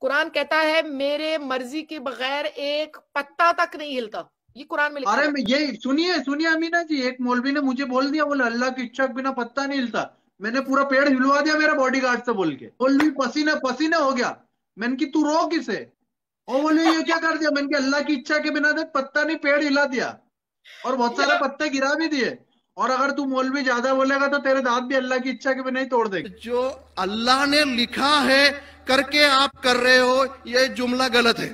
कुरान कहता है मेरे मर्जी के बगैर एक पत्ता तक नहीं हिलता, ये कुरान में लिखा अरे है। ये सुनिए सुनिए अमीना जी, एक मौलवी ने मुझे बोल दिया, बोले अल्लाह की इच्छा के बिना पत्ता नहीं हिलता। मैंने पूरा पेड़ हिलवा दिया मेरे बॉडीगार्ड से बोल के। मौलवी पसीने पसीने हो गया। मैंने की तू रो किसे? वो बोले ये क्या कर दिया? मैंने कहा अल्लाह की इच्छा के बिना देख, पत्ता नहीं पेड़ हिला दिया, और बहुत सारे या पत्ते गिरा भी दिए। और अगर तू मौलवी ज्यादा बोलेगा तो तेरे दांत भी अल्लाह की इच्छा के बिना ही तोड़ देंगे। जो अल्लाह ने लिखा है करके आप कर रहे हो, यह जुमला गलत है।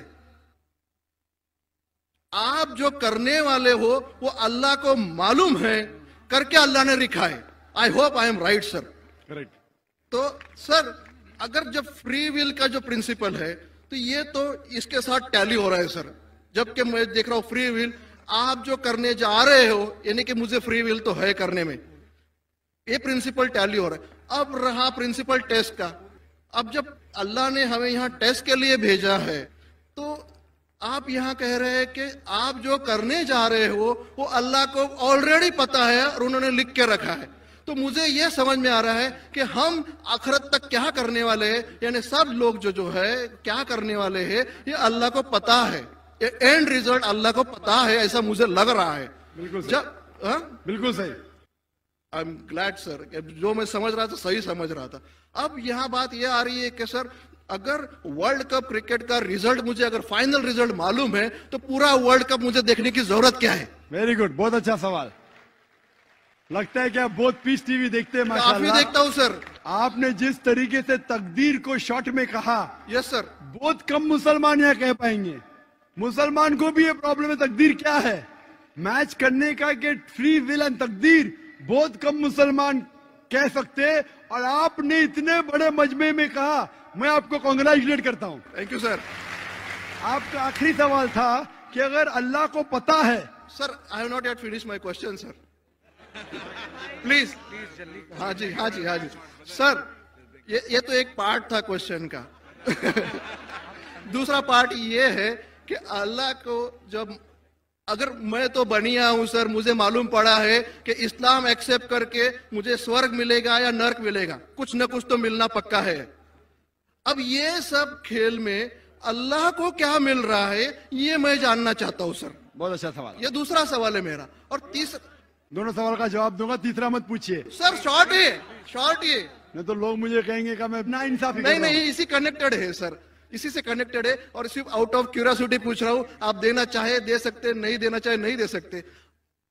आप जो करने वाले हो वो अल्लाह को मालूम है करके अल्लाह ने लिखा है। I hope I am right sir. Correct. तो सर, अगर जब फ्री विल का जो प्रिंसिपल है तो ये तो इसके साथ टैली हो रहा है सर। जबकि मैं देख रहा हूं फ्री विल आप जो करने जा रहे हो, यानी कि मुझे फ्री विल तो है करने में, ये प्रिंसिपल टैली हो रहा है। अब रहा प्रिंसिपल टेस्ट का। अब जब अल्लाह ने हमें यहाँ टेस्ट के लिए भेजा है तो आप यहाँ कह रहे हैं कि आप जो करने जा रहे हो वो अल्लाह को ऑलरेडी पता है और उन्होंने लिख के रखा है। तो मुझे यह समझ में आ रहा है कि हम आखिरत तक क्या करने वाले हैं, यानी सब लोग जो है क्या करने वाले हैं ये अल्लाह को पता है। ये एंड रिजल्ट अल्लाह को पता है, ऐसा मुझे लग रहा है। बिल्कुल जब बिल्कुल सही। आई एम ग्लैड सर, जो मैं समझ रहा था सही समझ रहा था। अब यहाँ बात यह आ रही है कि सर अगर वर्ल्ड कप क्रिकेट का रिजल्ट मुझे अगर फाइनल रिजल्ट मालूम है तो पूरा वर्ल्ड कप मुझे देखने की जरूरत क्या है? वेरी गुड, बहुत अच्छा सवाल। लगता है कि आप बहुत पीस टीवी देखते हैं माशाल्लाह। काफी देखता हूं सर। आपने जिस तरीके से तकदीर को शॉर्ट में कहा, यस सर, बहुत कम मुसलमान यहाँ कह पाएंगे। मुसलमान को भी ये प्रॉब्लम है तकदीर क्या है, मैच करने का कि फ्री विल एंड तकदीर बहुत कम मुसलमान कह सकते। और आपने इतने बड़े मजमे में कहा, मैं आपको कांग्रेचुलेट करता हूं। Thank you sir. आपका आखिरी सवाल था कि अगर अल्लाह को पता है। Sir I have not yet finish my question sir, please. हाँ जी हाँ जी हाँ जी सर, ये तो एक पार्ट था क्वेश्चन का। दूसरा पार्ट ये है कि अल्लाह को जब, अगर मैं तो बनिया हूं सर, मुझे मालूम पड़ा है कि इस्लाम एक्सेप्ट करके मुझे स्वर्ग मिलेगा या नर्क मिलेगा, कुछ न कुछ तो मिलना पक्का है। अब ये सब खेल में अल्लाह को क्या मिल रहा है ये मैं जानना चाहता हूं सर। बहुत अच्छा सवाल। ये दूसरा सवाल है मेरा। और तीसरा, दोनों सवाल का जवाब दूंगा, तीसरा मत पूछिए सर। शॉर्ट है, शॉर्ट ये, नहीं तो लोग मुझे कहेंगे कि मैं ना इंसाफी। नहीं नहीं, इसी कनेक्टेड है सर, इसी से कनेक्टेड है। और सिर्फ आउट ऑफ क्यूरियोसिटी पूछ रहा हूं, आप देना चाहे दे सकते, नहीं देना चाहे नहीं दे सकते।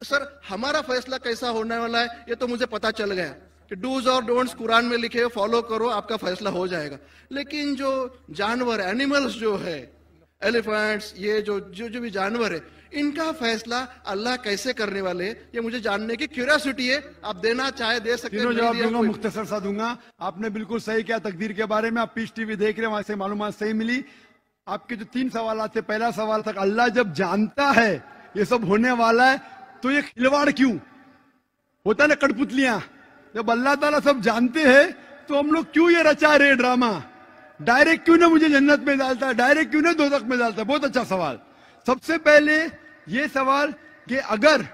सर हमारा फैसला कैसा होने वाला है ये तो मुझे पता चल गया कि डूज और डोंट्स कुरान में लिखे, फॉलो करो, आपका फैसला हो जाएगा। लेकिन जो जानवर, एनिमल्स जो है, एलिफेंट्स, ये जो भी जानवर है, इनका फैसला अल्लाह कैसे करने वाले ये मुझे जानने की क्यूरियोसिटी है। आप देना चाहे दे सकते हैं। तीनों जवाब दूंगा, मुख्तसर सा दूंगा। आपने बिल्कुल सही किया तकदीर के बारे में। आप पीस टीवी देख रहे हैं, वहां से मालूमात सही मिली। आपके जो 3 सवाल थे, पहला सवाल था अल्लाह जब जानता है ये सब होने वाला है तो ये खिलवाड़ क्यों होता है ना, कठपुतलियां। जब अल्लाह ताला सब जानते हैं तो हम लोग क्यों ये रचा रहे ड्रामा, डायरेक्ट क्यों ना मुझे जन्नत में डालता है, डायरेक्ट क्यों ना दोज़ख में डालता है। बहुत अच्छा सवाल। सबसे पहले ये सवाल कि अगर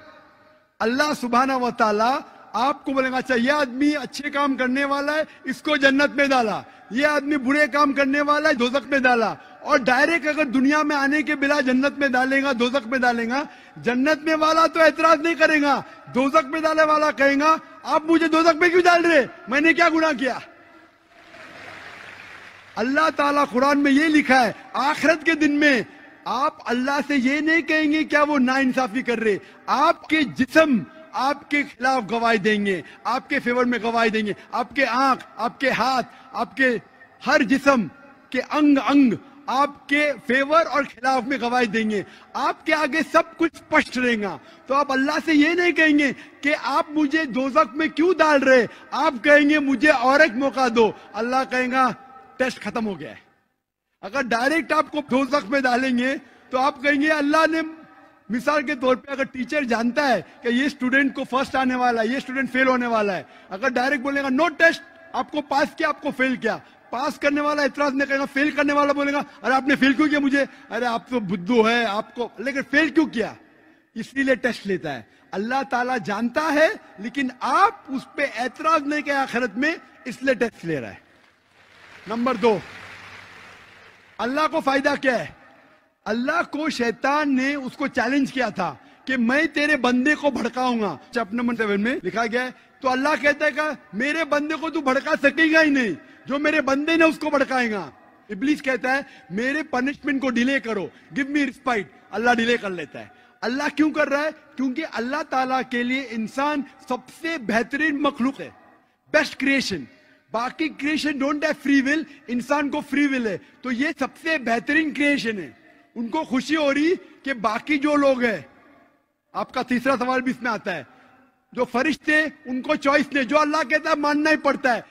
अल्लाह सुब्हाना व तआला आपको बोलेगा अच्छा ये आदमी अच्छे काम करने वाला है इसको जन्नत में डाला, ये आदमी बुरे काम करने वाला है दोज़ख में डाला, और डायरेक्ट अगर दुनिया में आने के बिना जन्नत में डालेगा, दोज़ख में डालेगा, जन्नत में वाला तो एतराज नहीं करेगा, दोज़ख में डाले वाला कहेगा आप मुझे दोज़ख में क्यों डाल रहे, मैंने क्या गुनाह किया। अल्लाह ताला कुरान में ये लिखा है आखिरत के दिन में आप अल्लाह से ये नहीं कहेंगे क्या वो नाइंसाफी कर रहे, आपके जिस्म आपके खिलाफ गवाही देंगे, आपके फेवर में गवाही देंगे, आपके आंख, आपके हाथ, आपके हर जिस्म के अंग अंग आपके फेवर और खिलाफ में गवाही देंगे। आपके आगे सब कुछ स्पष्ट रहेगा। तो आप अल्लाह से ये नहीं कहेंगे कि आप मुझे दोज़ख में क्यों डाल रहे, आप कहेंगे मुझे और एक मौका दो। अल्लाह कहेगा टेस्ट खत्म हो गया है। अगर डायरेक्ट आपको दोज़ख में डालेंगे तो आप कहेंगे अल्लाह ने, मिसाल के तौर पे अगर टीचर जानता है कि ये स्टूडेंट को फर्स्ट आने वाला है, ये स्टूडेंट फेल होने वाला है, अगर डायरेक्ट बोलेगा नो टेस्ट, आपको पास किया आपको फेल किया, पास करने वाला इतराज नहीं करेगा, फेल करने वाला बोलेगा अरे आपने फेल क्यों किया मुझे, अरे आप तो बुद्धू है आपको, लेकिन फेल क्यों किया, इसलिए टेस्ट लेता है। अल्लाह ताला जानता है लेकिन आप उस पर एतराज नहीं किया आखिरत में, इसलिए टेस्ट ले रहा है। नंबर 2, अल्लाह को फायदा क्या है? अल्लाह को शैतान ने उसको चैलेंज किया था कि मैं तेरे बंदे को भड़काऊंगा। चैप्टर नंबर 7 में लिखा गया है। तो अल्लाह कहता है कि मेरे बंदे को तू भड़का सकेगा ही नहीं, जो मेरे बंदे ने उसको भड़काएगा। इब्लीस कहता है मेरे पनिशमेंट को डिले करो, गिव मी रिस्पाइट। अल्लाह डिले कर लेता है। अल्लाह क्यों कर रहा है? क्योंकि अल्लाह ताला के लिए इंसान सबसे बेहतरीन मखलूक है, बेस्ट क्रिएशन। बाकी creation don't have free will, इंसान को फ्री विल है। तो ये सबसे बेहतरीन क्रिएशन है। उनको खुशी हो रही कि बाकी जो लोग हैं, आपका तीसरा सवाल भी इसमें आता है, जो फरिश्ते उनको चॉइस नहीं, जो अल्लाह कहता है मानना ही पड़ता है।